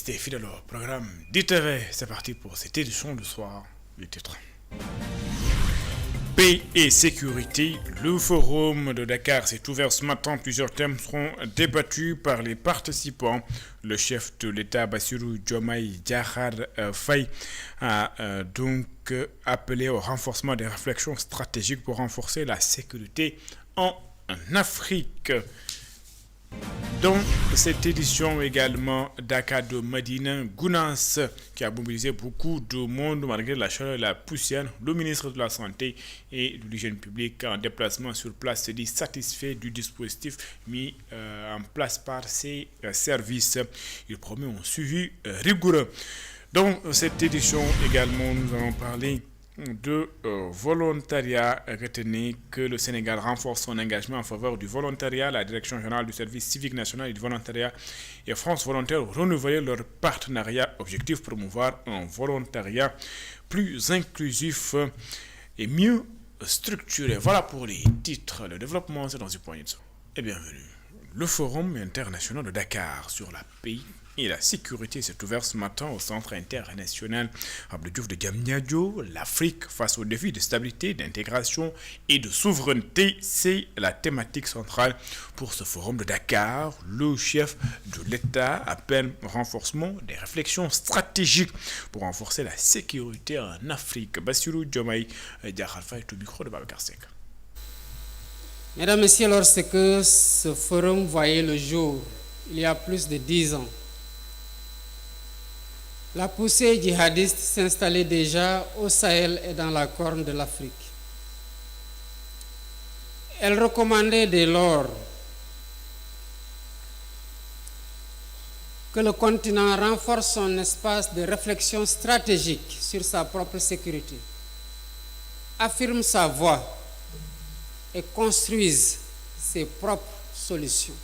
restez fidèles au programme d'ITV. C'est parti pour cette édition du soir. Le titre. Paix et sécurité, le forum de Dakar s'est ouvert ce matin. Plusieurs thèmes seront débattus par les participants. Le chef de l'État, Bassirou Diomaye Diakhar Faye, a donc appelé au renforcement des réflexions stratégiques pour renforcer la sécurité en Afrique. Dans cette édition également, Dakar de Medina Gounas, qui a mobilisé beaucoup de monde malgré la chaleur et la poussière. Le ministre de la Santé et de l'Hygiène publique en déplacement sur place se dit satisfait du dispositif mis en place par ses services. Il promet un suivi rigoureux. Dans cette édition également, nous allons parler de volontariat. Retenez que le Sénégal renforce son engagement en faveur du volontariat. La Direction générale du service civique national et du volontariat et France Volontaire ont renouvelé leur partenariat. Objectif: promouvoir un volontariat plus inclusif et mieux structuré. Voilà pour les titres. Le développement, c'est dans une poignée de secondes. Et bienvenue. Le Forum international de Dakar sur la paix et la sécurité s'est ouvert ce matin au Centre international Abdou Diouf de Diamniadio. L'Afrique face aux défis de stabilité, d'intégration et de souveraineté, c'est la thématique centrale pour ce forum de Dakar. Le chef de l'État appelle au renforcement des réflexions stratégiques pour renforcer la sécurité en Afrique. Bassirou Diomaye Diakhar Faye est au micro de Babacar Seck. Mesdames, Messieurs, lorsque ce forum voyait le jour, il y a plus de 10 ans, la poussée djihadiste s'installait déjà au Sahel et dans la Corne de l'Afrique. Elle recommandait dès lors que le continent renforce son espace de réflexion stratégique sur sa propre sécurité, affirme sa voix et construise ses propres solutions.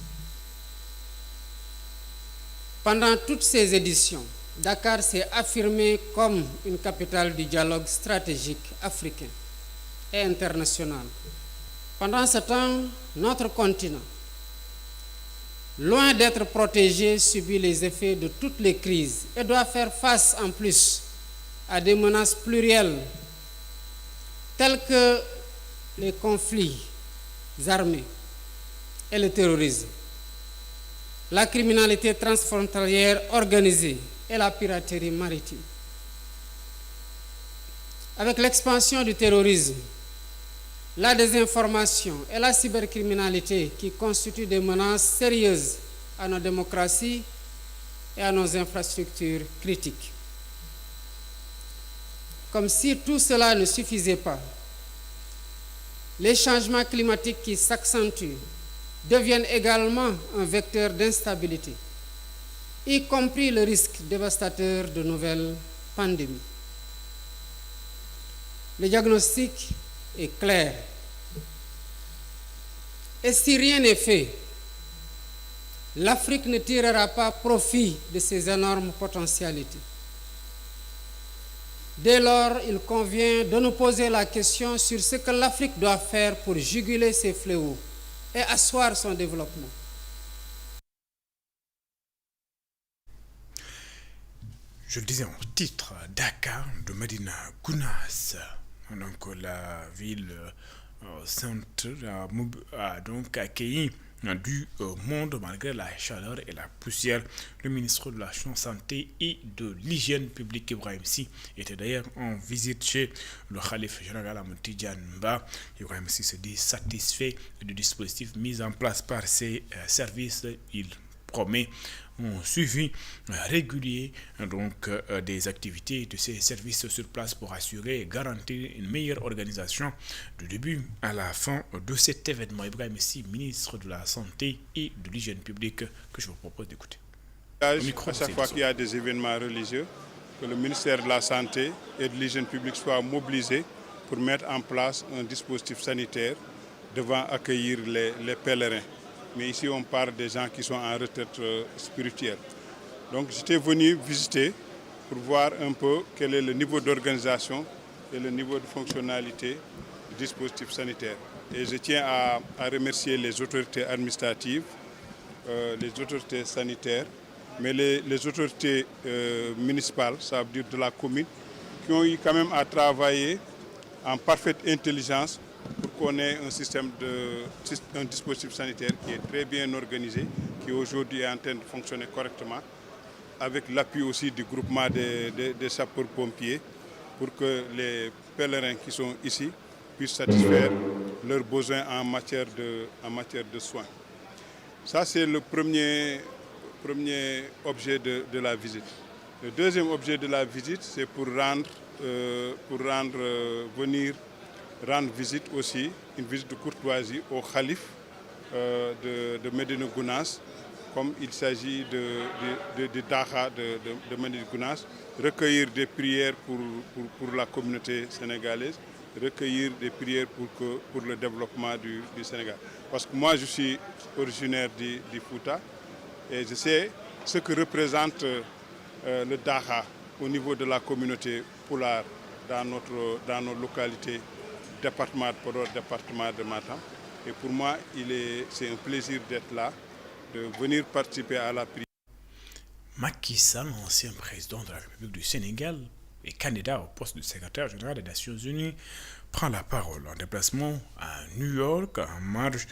Pendant toutes ces éditions, Dakar s'est affirmé comme une capitale du dialogue stratégique africain et international. Pendant ce temps, notre continent, loin d'être protégé, subit les effets de toutes les crises et doit faire face en plus à des menaces plurielles telles que les conflits armés et le terrorisme, la criminalité transfrontalière organisée et la piraterie maritime. Avec l'expansion du terrorisme, la désinformation et la cybercriminalité qui constituent des menaces sérieuses à nos démocraties et à nos infrastructures critiques. Comme si tout cela ne suffisait pas, les changements climatiques qui s'accentuent deviennent également un vecteur d'instabilité, y compris le risque dévastateur de nouvelles pandémies. Le diagnostic est clair. Et si rien n'est fait, l'Afrique ne tirera pas profit de ces énormes potentialités. Dès lors, il convient de nous poser la question sur ce que l'Afrique doit faire pour juguler ces fléaux et asseoir son développement. Je le disais en titre, Dakar de Medina Gounas. Donc la ville sainte a donc accueilli du monde malgré la chaleur et la poussière. Le ministre de la Santé et de l'Hygiène publique, Ibrahim Sy, était d'ailleurs en visite chez le Khalif général Ahmed Ba. Ibrahim Sy se dit satisfait du dispositif mis en place par ses services. Il promet un suivi régulier donc des activités de ces services sur place pour assurer et garantir une meilleure organisation du début à la fin de cet événement. Ibrahim Sy, ministre de la Santé et de l'Hygiène publique, que je vous propose d'écouter. À chaque fois qu'il y a des événements religieux, que le ministère de la Santé et de l'Hygiène publique soit mobilisé pour mettre en place un dispositif sanitaire devant accueillir les pèlerins. Mais ici, on parle des gens qui sont en retraite spirituelle. Donc, j'étais venu visiter pour voir un peu quel est le niveau d'organisation et le niveau de fonctionnalité du dispositif sanitaire. Et je tiens à remercier les autorités administratives, les autorités sanitaires mais les autorités municipales, ça veut dire de la commune, qui ont eu quand même à travailler en parfaite intelligence pour qu'on ait un dispositif sanitaire qui est très bien organisé, qui aujourd'hui est en train de fonctionner correctement, avec l'appui aussi du groupement des sapeurs-pompiers, pour que les pèlerins qui sont ici puissent satisfaire leurs besoins en matière de soins. Ça, c'est le premier objet de la visite. Le deuxième objet de la visite, c'est pour rendre visite aussi, une visite de courtoisie au khalife de Médina Gounass, comme il s'agit de Daha de Médina Gounass, recueillir des prières pour la communauté sénégalaise, recueillir des prières pour le développement du Sénégal. Parce que moi, je suis originaire du Fouta et je sais ce que représente le Daha au niveau de la communauté Pulaar dans nos localités, département de Podor, département de Matam. Et pour moi, c'est un plaisir d'être là, de venir participer à la prière. Macky Sall, ancien président de la République du Sénégal et candidat au poste de secrétaire général des Nations Unies, prend la parole en déplacement à New York en marge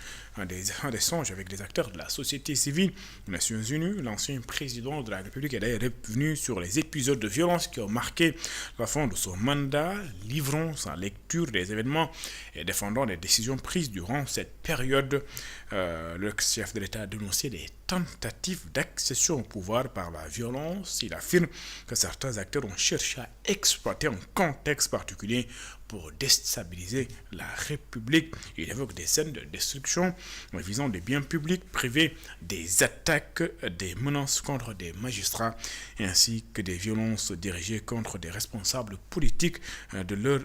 des échanges avec des acteurs de la société civile des Nations Unies. L'ancien président de la République est d'ailleurs revenu sur les épisodes de violence qui ont marqué la fin de son mandat, livrant sa lecture des événements et défendant les décisions prises durant cette période. Le chef de l'État a dénoncé des tentatives d'accession au pouvoir par la violence. Il affirme que certains acteurs ont cherché à exploiter un contexte particulier pour déstabiliser la République. Il évoque des scènes de destruction visant des biens publics privés, des attaques, des menaces contre des magistrats, ainsi que des violences dirigées contre des responsables politiques de leur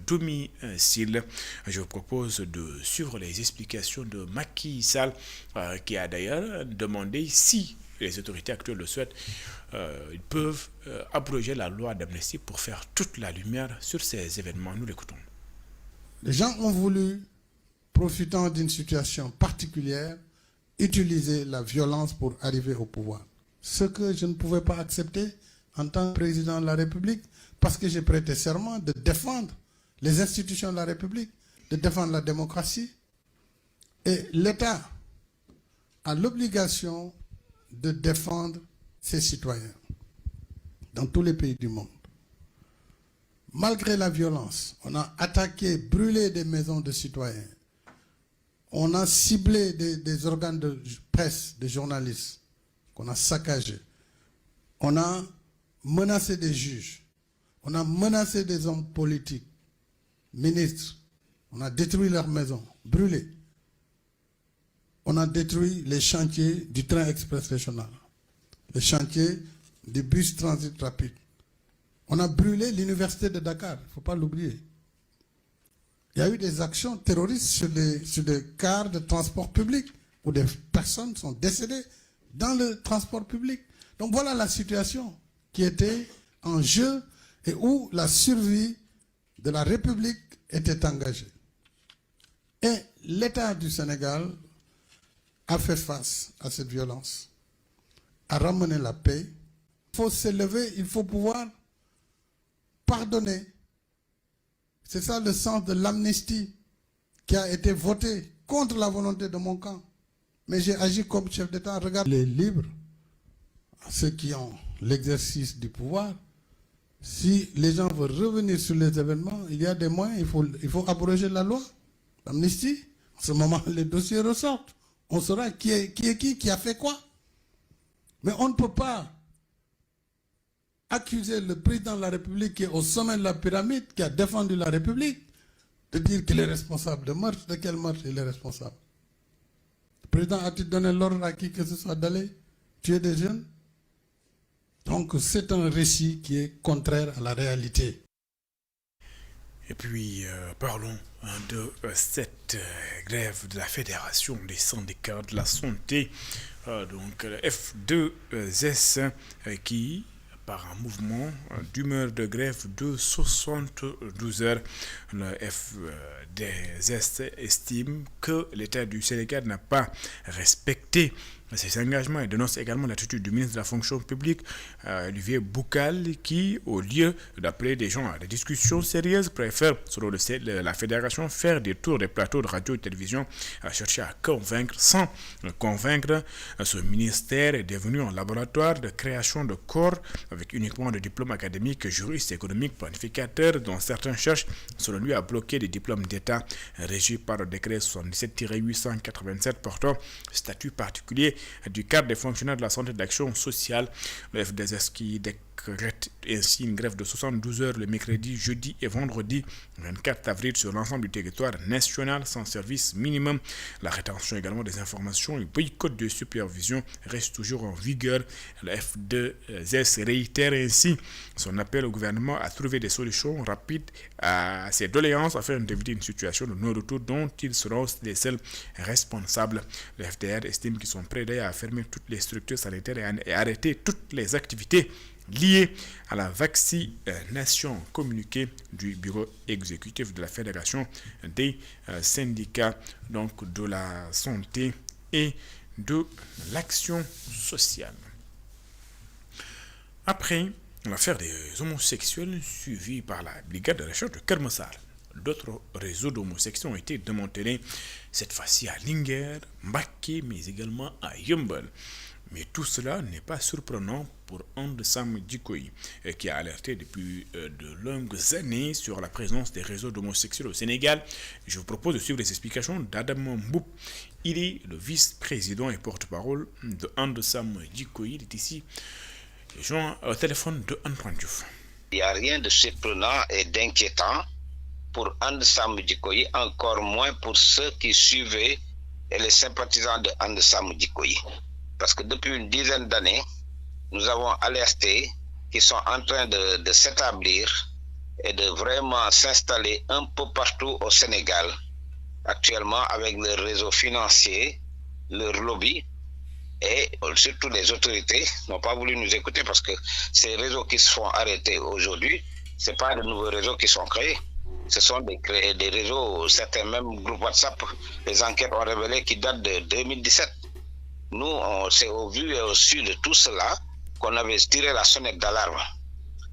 domicile. Je vous propose de suivre les explications de Macky Sall, qui a d'ailleurs demandé si les autorités actuelles le souhaitent, ils peuvent abroger la loi d'amnistie pour faire toute la lumière sur ces événements. Nous l'écoutons. Les gens ont voulu, profitant d'une situation particulière, utiliser la violence pour arriver au pouvoir. Ce que je ne pouvais pas accepter en tant que président de la République, parce que j'ai prêté serment de défendre les institutions de la République, de défendre la démocratie. Et l'État a l'obligation de défendre ses citoyens dans tous les pays du monde. Malgré la violence, on a attaqué, brûlé des maisons de citoyens. On a ciblé des organes de presse, des journalistes qu'on a saccagés. On a menacé des juges. On a menacé des hommes politiques, ministres. On a détruit leurs maisons, brûlé. On a détruit les chantiers du train express régional, les chantiers du bus transit rapide. On a brûlé l'université de Dakar, il ne faut pas l'oublier. Il y a eu des actions terroristes sur des cars de transport public où des personnes sont décédées dans le transport public. Donc voilà la situation qui était en jeu et où la survie de la République était engagée. Et l'État du Sénégal a fait face à cette violence, a ramené la paix. Il faut s'élever, il faut pouvoir pardonner. C'est ça le sens de l'amnistie qui a été votée contre la volonté de mon camp. Mais j'ai agi comme chef d'État. Regarde les libres, ceux qui ont l'exercice du pouvoir. Si les gens veulent revenir sur les événements, il y a des moyens, il faut abroger la loi, l'amnistie. En ce moment, les dossiers ressortent. On saura qui a fait quoi. Mais on ne peut pas accuser le président de la République qui est au sommet de la pyramide, qui a défendu la République, de dire qu'il est responsable de meurtre. De quel meurtre il est responsable? Le président a-t-il donné l'ordre à qui que ce soit d'aller tuer des jeunes? Donc c'est un récit qui est contraire à la réalité. Et puis, parlons de cette grève de la Fédération des syndicats de la santé, donc le F2S, qui, par un mouvement d'humeur de grève de 72 heures, le F2S estime que l'État du Sénégal n'a pas respecté ces engagements et dénonce également l'attitude du ministre de la fonction publique, Olivier Boucal, qui, au lieu d'appeler des gens à des discussions sérieuses, préfère, selon la fédération, faire des tours des plateaux de radio et de télévision, à chercher à convaincre. Sans convaincre, ce ministère est devenu un laboratoire de création de corps avec uniquement des diplômes académiques, juristes, économiques, planificateurs, dont certains cherchent, selon lui, à bloquer des diplômes d'État régis par le décret 77-887 portant statut particulier du cadre des fonctionnaires de la santé et de l'action sociale. Le FDS qui décrète ainsi une grève de 72 heures le mercredi, jeudi et vendredi 24 avril sur l'ensemble du territoire national sans service minimum. La rétention également des informations et boycott de supervision reste toujours en vigueur. Le FDS réitère ainsi son appel au gouvernement à trouver des solutions rapides à ces doléances afin d'éviter une situation de non-retour dont ils seront les seuls responsables. Le FDR estime qu'ils sont prêts à fermer toutes les structures sanitaires et arrêter toutes les activités liées à la vaccination. Communiqué du bureau exécutif de la Fédération des syndicats donc de la santé et de l'action sociale. Après l'affaire des homosexuels suivie par la brigade de recherche de Keur Massar, d'autres réseaux d'homosexuels ont été démantelés, cette fois-ci à Linguère, Mbacké, mais également à Yeumbeul. Mais tout cela n'est pas surprenant pour And Samm Jikko Yi, qui a alerté depuis de longues années sur la présence des réseaux d'homosexuels au Sénégal. Je vous propose de suivre les explications d'Adama Mboup. Il est le vice-président et porte-parole de And Samm Jikko Yi. Il est ici, joint au téléphone de Antoine Diouf. Il n'y a rien de surprenant et d'inquiétant pour And Samm Jikko Yi, encore moins pour ceux qui suivaient et les sympathisants de And Samm Jikko Yi. Parce que depuis une dizaine d'années, nous avons alerté qu'ils sont en train de s'établir et de vraiment s'installer un peu partout au Sénégal. Actuellement, avec leur réseau financier, leur lobby, et surtout les autorités n'ont pas voulu nous écouter parce que ces réseaux qui se font arrêter aujourd'hui, ce n'est pas de nouveaux réseaux qui sont créés. Ce sont des réseaux, certains même groupes WhatsApp, les enquêtes ont révélé qui datent de 2017. Nous, c'est au vu et au su de tout cela qu'on avait tiré la sonnette d'alarme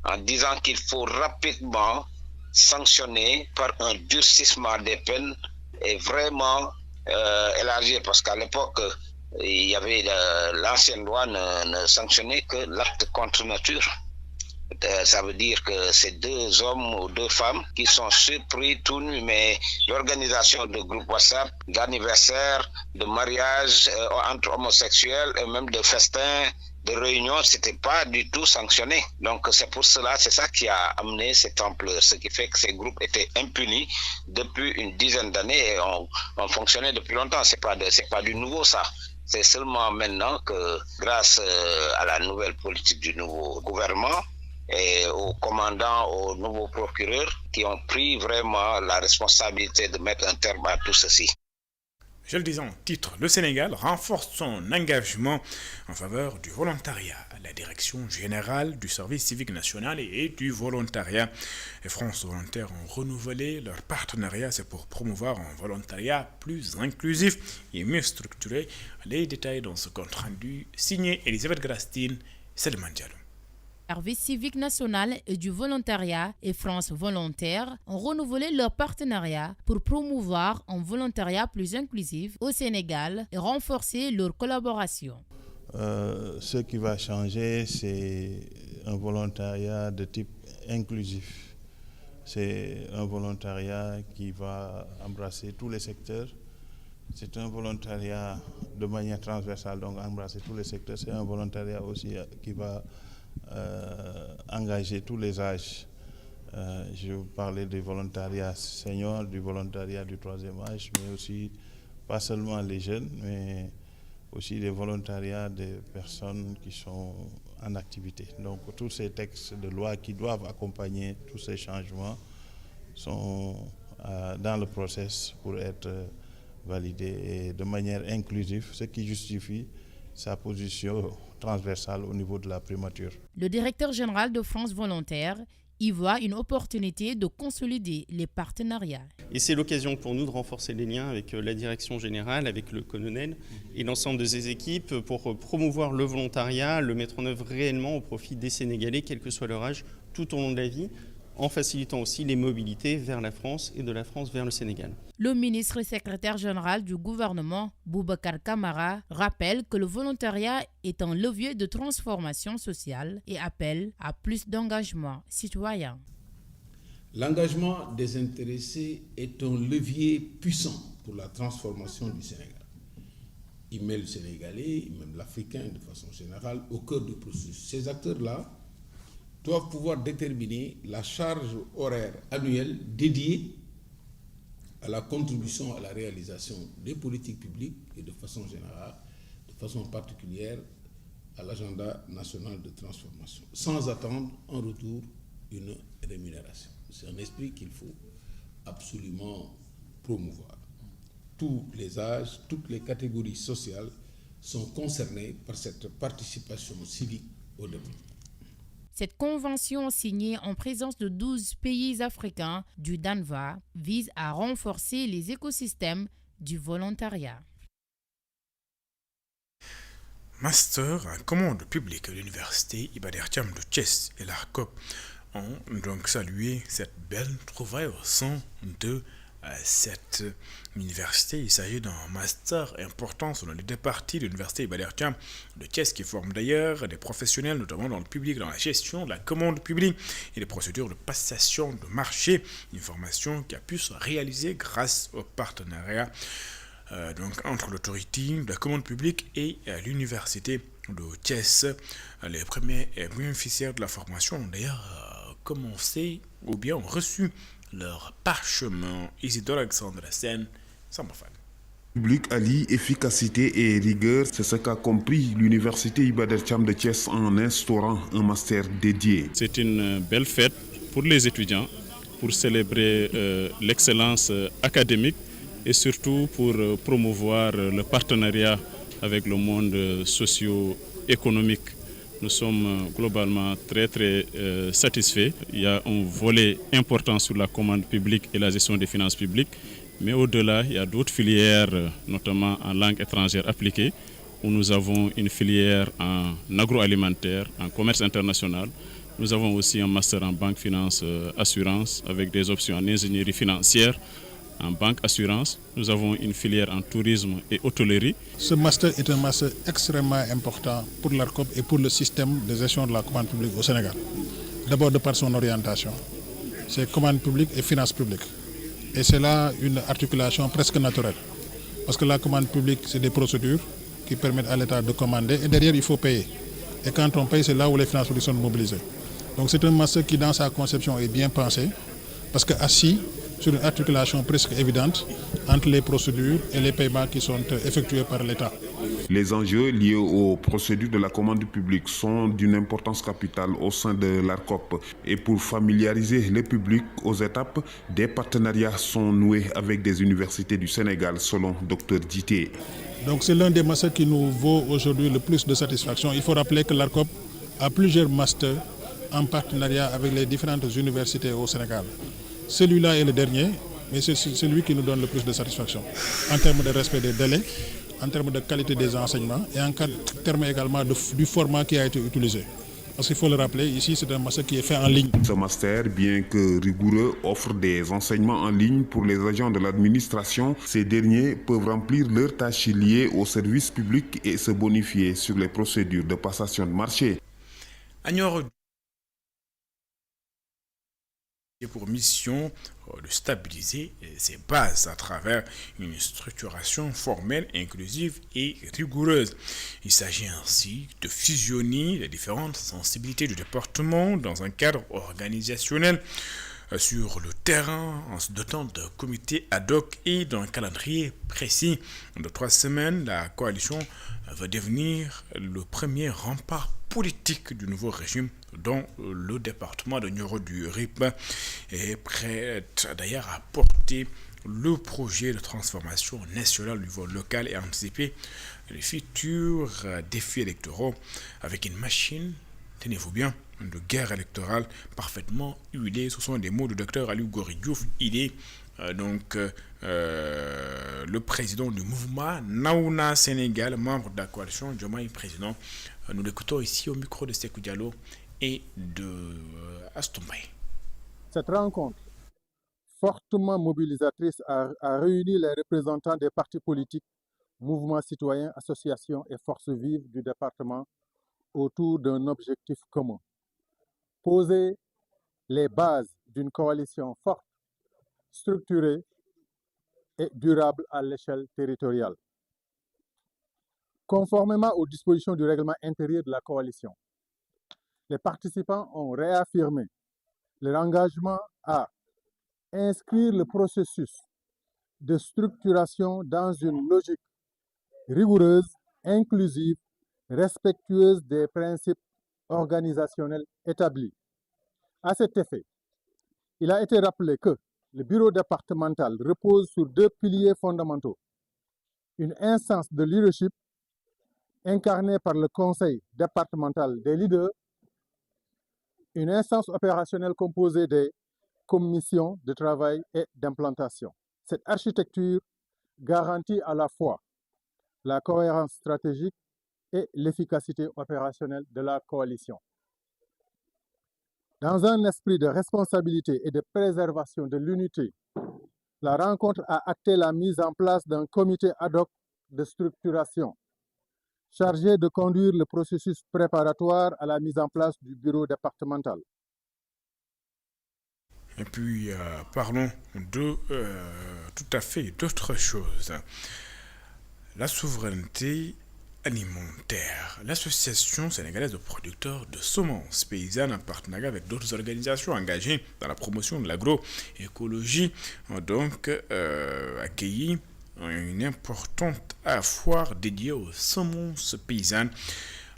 en disant qu'il faut rapidement sanctionner par un durcissement des peines et vraiment élargir. Parce qu'à l'époque, il y avait l'ancienne loi ne sanctionnait que l'acte contre nature. Ça veut dire que c'est 2 hommes ou 2 femmes qui sont surpris tout nus, mais l'organisation de groupes WhatsApp, d'anniversaires, de mariages entre homosexuels et même de festins, de réunions, c'était pas du tout sanctionné. Donc c'est pour cela, c'est ça qui a amené cette ampleur, ce qui fait que ces groupes étaient impunis depuis une dizaine d'années et ont fonctionné depuis longtemps. C'est pas du nouveau ça. C'est seulement maintenant que grâce à la nouvelle politique du nouveau gouvernement et aux commandants, aux nouveaux procureurs qui ont pris vraiment la responsabilité de mettre un terme à tout ceci. Je le disais en titre, le Sénégal renforce son engagement en faveur du volontariat. La direction générale du service civique national et du volontariat et France Volontaires ont renouvelé leur partenariat. C'est pour promouvoir un volontariat plus inclusif et mieux structuré. Les détails dans ce compte rendu signé Elisabeth Grastine, Selman Diallo. Service civique national et du volontariat et France Volontaires ont renouvelé leur partenariat pour promouvoir un volontariat plus inclusif au Sénégal et renforcer leur collaboration. Ce qui va changer, c'est un volontariat de type inclusif. C'est un volontariat qui va embrasser tous les secteurs. C'est un volontariat de manière transversale, donc embrasser tous les secteurs. C'est un volontariat aussi qui va engager tous les âges. Je vais vous parler du volontariat senior, du volontariat du 3e âge, mais aussi pas seulement les jeunes, mais aussi des volontariats des personnes qui sont en activité. Donc tous ces textes de loi qui doivent accompagner tous ces changements sont dans le process pour être validés et de manière inclusive, ce qui justifie sa position transversale au niveau de la primature. Le directeur général de France Volontaire, y voient une opportunité de consolider les partenariats. Et c'est l'occasion pour nous de renforcer les liens avec la direction générale, avec le colonel et l'ensemble de ses équipes pour promouvoir le volontariat, le mettre en œuvre réellement au profit des Sénégalais, quel que soit leur âge, tout au long de la vie, en facilitant aussi les mobilités vers la France et de la France vers le Sénégal. Le ministre et secrétaire général du gouvernement, Boubacar Camara, rappelle que le volontariat est un levier de transformation sociale et appelle à plus d'engagement citoyen. L'engagement désintéressé est un levier puissant pour la transformation du Sénégal. Il met le Sénégalais, même l'Africain de façon générale, au cœur du processus. Ces acteurs-là doivent pouvoir déterminer la charge horaire annuelle dédiée à la contribution à la réalisation des politiques publiques et de façon générale, de façon particulière à l'agenda national de transformation, sans attendre en retour une rémunération. C'est un esprit qu'il faut absolument promouvoir. Tous les âges, toutes les catégories sociales sont concernées par cette participation civique au développement. Cette convention signée en présence de 12 pays africains du DANVA vise à renforcer les écosystèmes du volontariat. Master en commande publique à l'université Iba Der Thiam de Thiès et l'ARCOP ont donc salué cette belle trouvaille au sein de cette université. Il s'agit d'un master important selon les deux parties de l'université Iba Der Thiam de Thiès qui forme d'ailleurs des professionnels notamment dans le public, dans la gestion de la commande publique et les procédures de passation de marché, une formation qui a pu se réaliser grâce au partenariat donc entre l'autorité de la commande publique et l'université de Thiès. Les premiers bénéficiaires de la formation ont d'ailleurs commencé ou bien ont reçu leur parchemin. Isidore Alexandre Sen, Sambafan. Public allie efficacité et rigueur, c'est ce qu'a compris l'université Iba Der Thiam de Thiès en instaurant un master dédié. C'est une belle fête pour les étudiants, pour célébrer l'excellence académique et surtout pour promouvoir le partenariat avec le monde socio-économique. Nous sommes globalement très satisfaits. Il y a un volet important sur la commande publique et la gestion des finances publiques. Mais au-delà, il y a d'autres filières, notamment en langue étrangère appliquée, où nous avons une filière en agroalimentaire, en commerce international. Nous avons aussi un master en banque, finance, assurance, avec des options en ingénierie financière, en banque assurance. Nous avons une filière en tourisme et hôtellerie. Ce master est un master extrêmement important pour l'ARCOP et pour le système de gestion de la commande publique au Sénégal. D'abord de par son orientation. C'est commande publique et finances publiques. Et c'est là une articulation presque naturelle. Parce que la commande publique, c'est des procédures qui permettent à l'État de commander et derrière, il faut payer. Et quand on paye, c'est là où les finances publiques sont mobilisées. Donc c'est un master qui, dans sa conception, est bien pensé parce que assis sur une articulation presque évidente entre les procédures et les paiements qui sont effectués par l'État. Les enjeux liés aux procédures de la commande publique sont d'une importance capitale au sein de l'ARCOP. Et pour familiariser le public aux étapes, des partenariats sont noués avec des universités du Sénégal, selon Dr Djité. Donc c'est l'un des masters qui nous vaut aujourd'hui le plus de satisfaction. Il faut rappeler que l'ARCOP a plusieurs masters en partenariat avec les différentes universités au Sénégal. Celui-là est le dernier, mais c'est celui qui nous donne le plus de satisfaction en termes de respect des délais, en termes de qualité des enseignements et en termes également du format qui a été utilisé. Parce qu'il faut le rappeler, ici c'est un master qui est fait en ligne. Ce master, bien que rigoureux, offre des enseignements en ligne pour les agents de l'administration. Ces derniers peuvent remplir leurs tâches liées au service public et se bonifier sur les procédures de passation de marché. Pour mission de stabiliser ses bases à travers une structuration formelle, inclusive et rigoureuse. Il s'agit ainsi de fusionner les différentes sensibilités du département dans un cadre organisationnel sur le terrain en se dotant de comités ad hoc et d'un calendrier précis. De 3 semaines, la coalition va devenir le premier rempart politique du nouveau régime dont le département de Nioro du RIP est prêt d'ailleurs à porter le projet de transformation nationale au niveau local et anticiper les futurs défis électoraux avec une machine tenez-vous bien, de guerre électorale parfaitement huilée. Ce sont des mots du docteur Aliou Gory Diouf. Il est le président du mouvement Naouna Sénégal, membre de la coalition Diomaye Président. Nous l'écoutons ici au micro de Sékou Diallo et de Astombaye. Cette rencontre fortement mobilisatrice a réuni les représentants des partis politiques, mouvements citoyens, associations et forces vives du département autour d'un objectif commun: poser les bases d'une coalition forte, structurée et durable à l'échelle territoriale. Conformément aux dispositions du règlement intérieur de la coalition, les participants ont réaffirmé leur engagement à inscrire le processus de structuration dans une logique rigoureuse, inclusive, respectueuse des principes organisationnels établis. À cet effet, il a été rappelé que le bureau départemental repose sur 2 piliers fondamentaux: une instance de leadership incarnée par le conseil départemental des leaders, une instance opérationnelle composée des commissions de travail et d'implantation. Cette architecture garantit à la fois la cohérence stratégique et l'efficacité opérationnelle de la coalition. Dans un esprit de responsabilité et de préservation de l'unité, la rencontre a acté la mise en place d'un comité ad hoc de structuration chargé de conduire le processus préparatoire à la mise en place du bureau départemental. Et puis, parlons de tout à fait d'autres choses. La souveraineté alimentaire. L'Association sénégalaise de producteurs de semences paysannes, en partenariat avec d'autres organisations engagées dans la promotion de l'agroécologie, a donc accueilli une importante foire dédiée aux semences paysannes.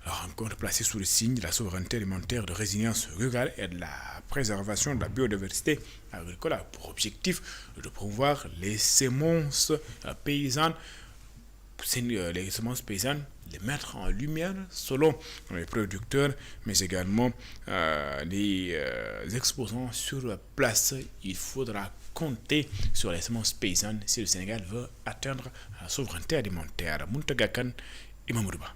La rencontre placée sous le signe de la souveraineté alimentaire, de résilience rurale et de la préservation de la biodiversité agricole a pour objectif de promouvoir les semences paysannes. Les semences paysannes, les mettre en lumière selon les producteurs, mais également les exposants sur place. Il faudra compter sur les semences paysannes si le Sénégal veut atteindre la souveraineté alimentaire. Muntagakan et Mamoudouba.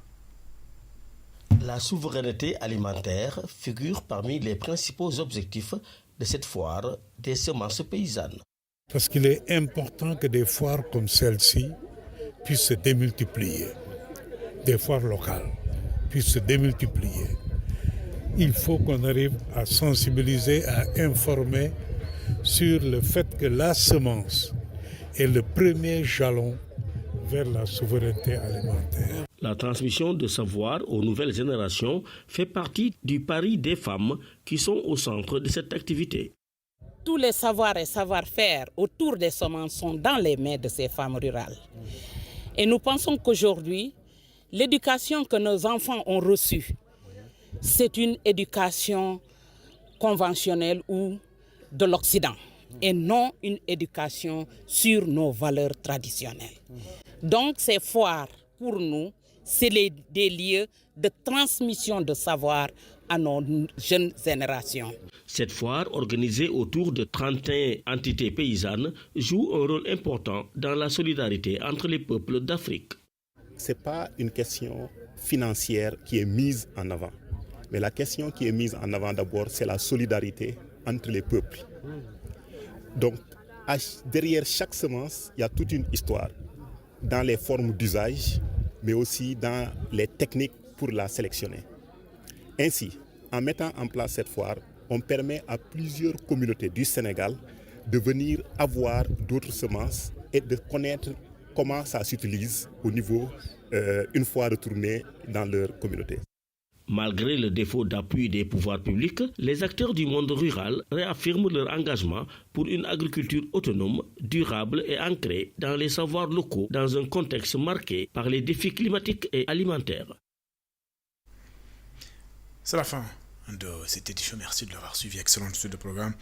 La souveraineté alimentaire figure parmi les principaux objectifs de cette foire des semences paysannes. Parce qu'il est important que des foires comme celle-ci puissent se démultiplier, des foires locales puissent se démultiplier. Il faut qu'on arrive à sensibiliser, à informer sur le fait que la semence est le premier jalon vers la souveraineté alimentaire. La transmission de savoir aux nouvelles générations fait partie du pari des femmes qui sont au centre de cette activité. Tous les savoirs et savoir-faire autour des semences sont dans les mains de ces femmes rurales. Et nous pensons qu'aujourd'hui, l'éducation que nos enfants ont reçue, c'est une éducation conventionnelle ou de l'Occident, et non une éducation sur nos valeurs traditionnelles. Donc ces foires, pour nous, c'est des lieux de transmission de savoir à nos jeunes générations. Cette foire, organisée autour de 31 entités paysannes, joue un rôle important dans la solidarité entre les peuples d'Afrique. Ce n'est pas une question financière qui est mise en avant, mais la question qui est mise en avant d'abord, c'est la solidarité entre les peuples. Donc, derrière chaque semence, il y a toute une histoire, dans les formes d'usage, mais aussi dans les techniques pour la sélectionner. Ainsi, en mettant en place cette foire, on permet à plusieurs communautés du Sénégal de venir avoir d'autres semences et de connaître comment ça s'utilise au niveau, une fois retournés dans leur communauté. Malgré le défaut d'appui des pouvoirs publics, les acteurs du monde rural réaffirment leur engagement pour une agriculture autonome, durable et ancrée dans les savoirs locaux dans un contexte marqué par les défis climatiques et alimentaires. C'est la fin de cette édition. Merci de l'avoir suivi. Excellent suite de programme.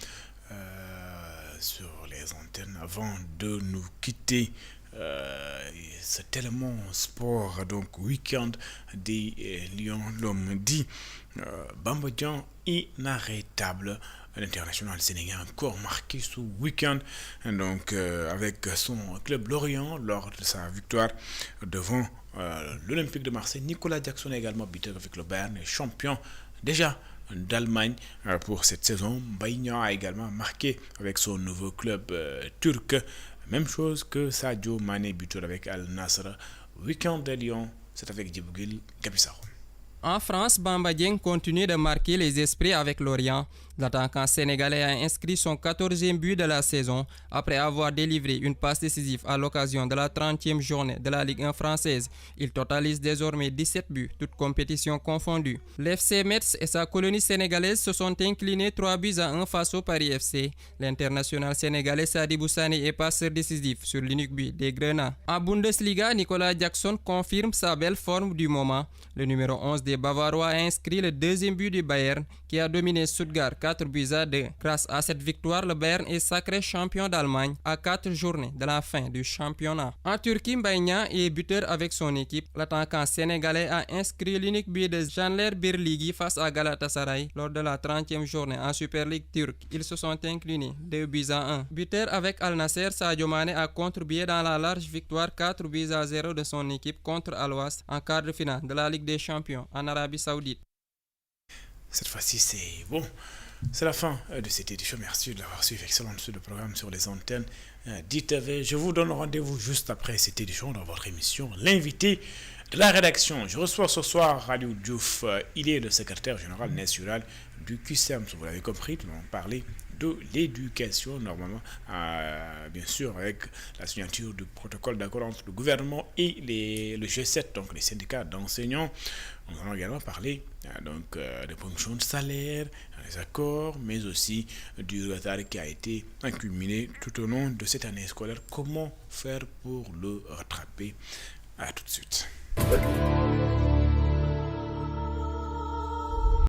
sur les antennes. Avant de nous quitter, c'est tellement sport, donc week-end des Lions, l'homme dit Bamba Dieng inarrêtable. L'international sénégalais a encore marqué ce week-end donc, avec son club Lorient lors de sa victoire devant l'Olympique de Marseille. Nicolas Jackson a également buteur avec le Bayern, et champion déjà d'Allemagne pour cette saison. Mbaye Niang a également marqué avec son nouveau club turc. Même chose que Sadio Mané, buteur avec Al Nassr. Week-end de Lyon, c'est avec Djibougil Gabissaro. En France, Bamba Dieng continue de marquer les esprits avec Lorient. L'attaquant sénégalais a inscrit son 14e but de la saison après avoir délivré une passe décisive à l'occasion de la 30e journée de la Ligue 1 française. Il totalise désormais 17 buts, toutes compétitions confondues. L'FC Metz et sa colonie sénégalaise se sont inclinés 3-1 face au Paris FC. L'international sénégalais Sadibou Sané est passeur décisif sur l'unique but des Grenats. En Bundesliga, Nicolas Jackson confirme sa belle forme du moment. Le numéro 11 des Bavarois a inscrit le 2e but du Bayern qui a dominé Stuttgart 4-2. Grâce à cette victoire, le Bayern est sacré champion d'Allemagne à 4 journées de la fin du championnat. En Turquie, Mbaye Niang est buteur avec son équipe. L'attaquant sénégalais a inscrit l'unique but de Janler Birligi face à Galatasaray lors de la 30e journée en Super League turque. Ils se sont inclinés 2-1. Buteur avec Al Nassr, Sadio Mané a contribué dans la large victoire 4-0 de son équipe contre Al-Wahs en quart de finale de la Ligue des Champions en Arabie Saoudite. Cette fois-ci, c'est bon. C'est la fin de cette édition. Merci de l'avoir suivi. Excellent le programme sur les antennes d'ITV. Je vous donne rendez-vous juste après cette édition dans votre émission L'invité de la rédaction. Je reçois ce soir Aliou Diouf. Il est le secrétaire général national du QCM. Vous l'avez compris, nous allons parler de l'éducation, normalement, bien sûr, avec la signature du protocole d'accord entre le gouvernement et le G7, donc les syndicats d'enseignants. Nous allons également parler des ponctions de salaire, des accords, mais aussi du retard qui a été accumulé tout au long de cette année scolaire. Comment faire pour le rattraper? À tout de suite.